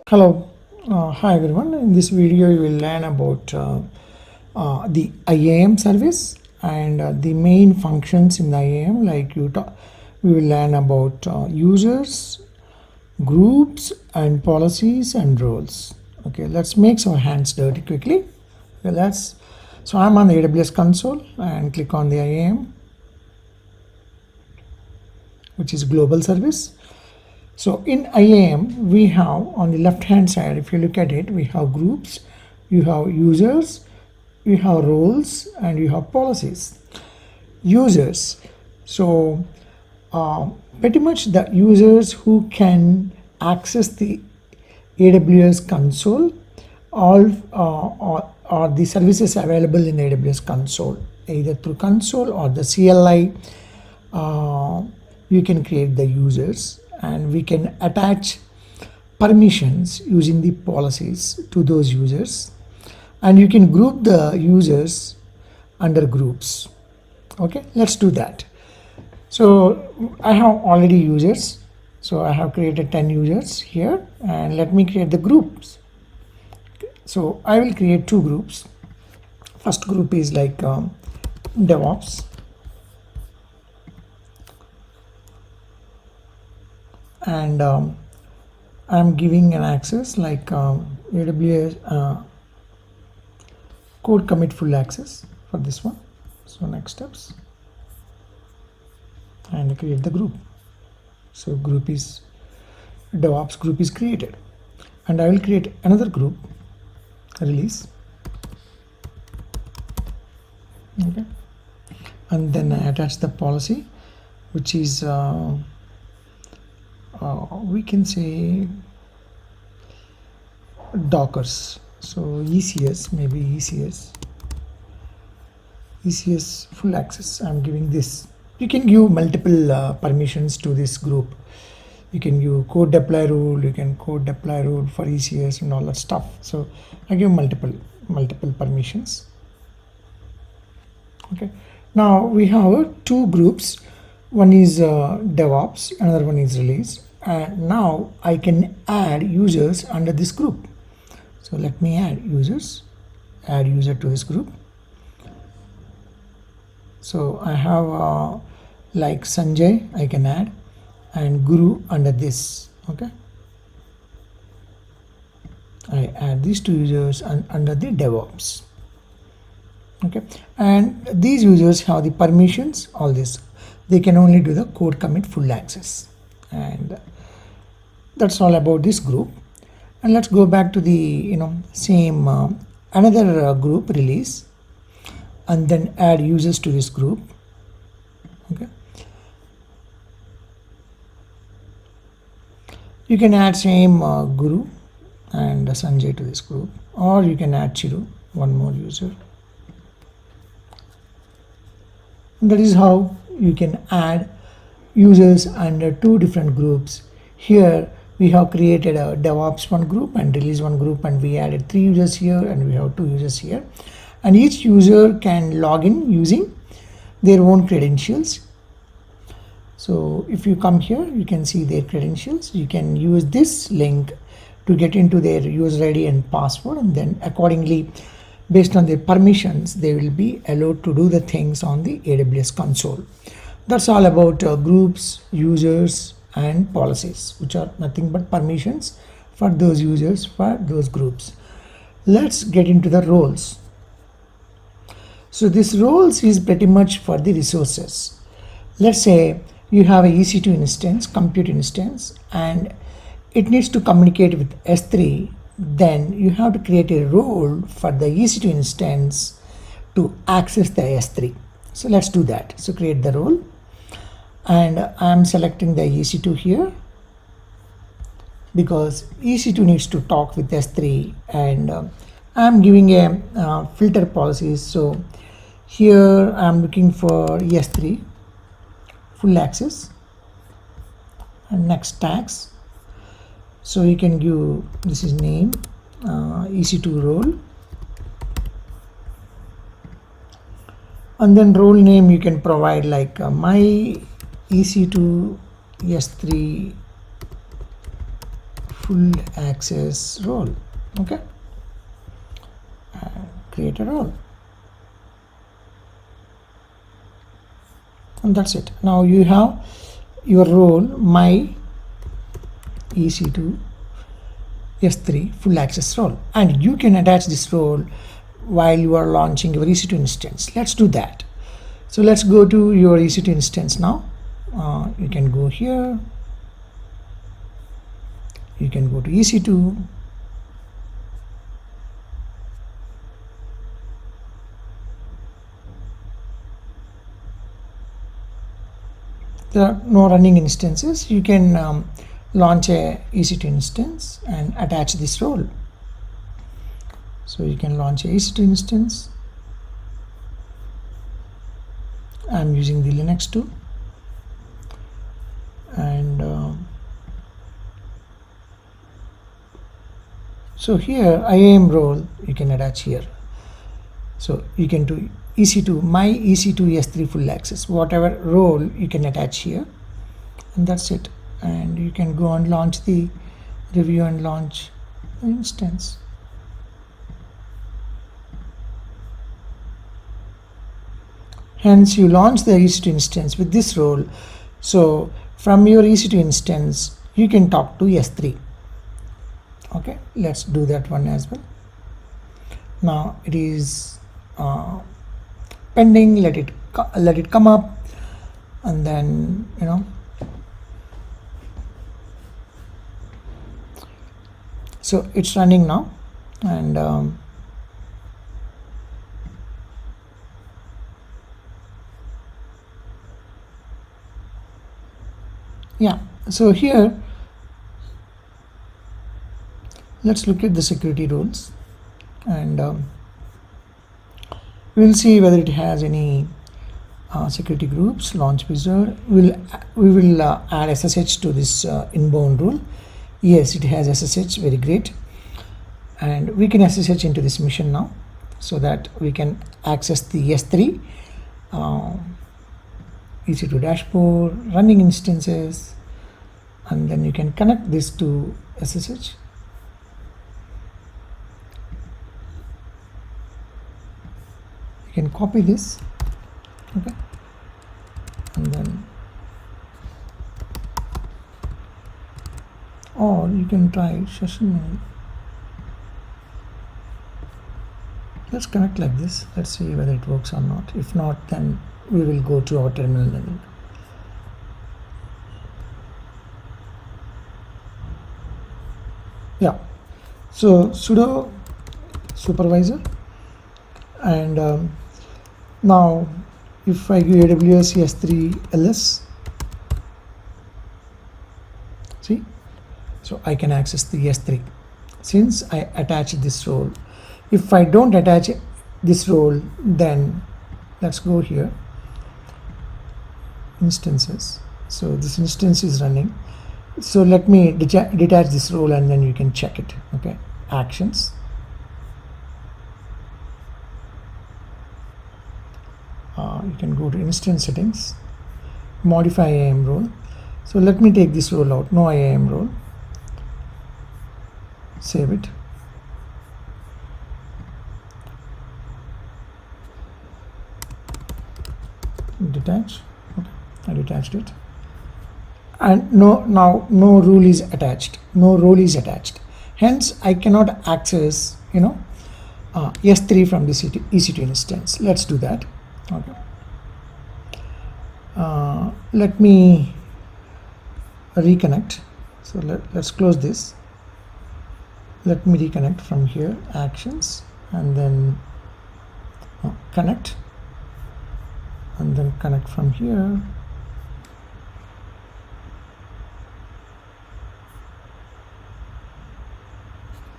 Hello, hi everyone. In this video, you will learn about the IAM service and the main functions in the IAM. We will learn about users, groups, and policies and roles. Okay, let's make our hands dirty quickly. Okay, so I'm on the AWS console and click on the IAM, which is global service. So in IAM, we have on the left hand side, if you look at it, we have groups, you have users, you have roles, and you have policies. Users. So pretty much the users who can access the AWS console or the services available in AWS console, either through console or the CLI. You can create the users and we can attach permissions using the policies to those users, and you can group the users under groups. Okay, let's do that. So I have already users, so I have created 10 users here, and let me create the groups. So I will create two groups. First group is like DevOps, and I'm giving an access like AWS code commit full access for this one. So next steps, and create the group. So group is DevOps group is created, and I will create another group, release. Okay, and then I attach the policy, which is we can say Dockers. So ECS, maybe ECS full access. I'm giving this. You can give multiple permissions to this group. You can give code deploy rule, you can code deploy rule for ECS and all that stuff. So I give multiple permissions. Okay, now we have two groups. One is DevOps, another one is release, and now I can add users under this group. So let me add users, add user to this group. So I have like Sanjay I can add, and Guru under this. Okay, I add these two users under the DevOps. Okay, and these users have the permissions, all this. They can only do the code commit full access, and that's all about this group. And let's go back to the same another group, release, and then add users to this group. Okay, you can add same Guru and Sanjay to this group, or you can add Chiru, one more user. And that is how you can add users under two different groups. Here we have created a DevOps one group and release one group, and we added 3 users here and we have 2 users here, and each user can log in using their own credentials. So if you come here, you can see their credentials. You can use this link to get into their user ID and password, and then accordingly, based on their permissions, they will be allowed to do the things on the AWS console. That's all about groups, users, and policies, which are nothing but permissions for those users, for those groups. Let's get into the roles. So this roles is pretty much for the resources. Let's say you have a EC2 instance, compute instance, and it needs to communicate with S3. Then you have to create a role for the EC2 instance to access the S3. So let's do that. So create the role, and I'm selecting the EC2 here because EC2 needs to talk with S3, and I'm giving a filter policies. So here I'm looking for S3 full access and next tags. So you can give, this is name, EC2 role, and then role name you can provide like my EC2 S3 full access role. Okay, create a role, and that's it. Now you have your role, my EC2 S3 full access role, and you can attach this role while you are launching your EC2 instance. Let's do that. So let's go to your EC2 instance now. You can go here, you can go to EC2, there are no running instances. You can launch a EC2 instance and attach this role. So you can launch a EC2 instance. I'm using the Linux too, and so here IAM role you can attach here. So you can do EC2, my EC2 S3 full access, whatever role you can attach here, and that's it. And you can go and launch the review and launch the instance. Hence you launch the EC2 instance with this role. So from your EC2 instance you can talk to S3. Okay, let's do that one as well. Now it is pending. Let it come up, and then so it's running now, and yeah, so here let's look at the security rules, and we'll see whether it has any security groups. Launch wizard, we will add SSH to this inbound rule. Yes, it has SSH, very great. And we can SSH into this mission now, so that we can access the S3 EC2 dashboard, running instances, and then you can connect this to SSH. You can copy this, okay, and then, or you can try session. Let's connect like this. Let's see whether it works or not. If not, then we will go to our terminal level. Yeah, so sudo supervisor, and now if I give AWS S3 ls, see, so I can access the S3 since I attach this role. If I don't attach this role, then let's go here, instances. So this instance is running. So let me detach this role, and then you can check it. Okay, actions. You can go to instance settings, modify IAM role. So let me take this role out, no IAM role. Save it. Detach. Okay, I detached it, and now no rule is attached, no role is attached. Hence I cannot access S3 from this EC2 instance. Let's do that. Okay, let me reconnect. So let's close this. Let me reconnect from here, actions, and then connect, and then connect from here.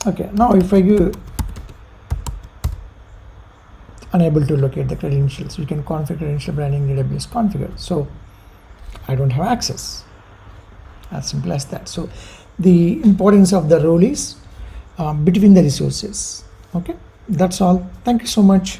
Okay, now if I give unable to locate the credentials, you can configure credential branding AWS configure. So I don't have access. As simple as that. So the importance of the role is between the resources. Okay, that's all. Thank you so much.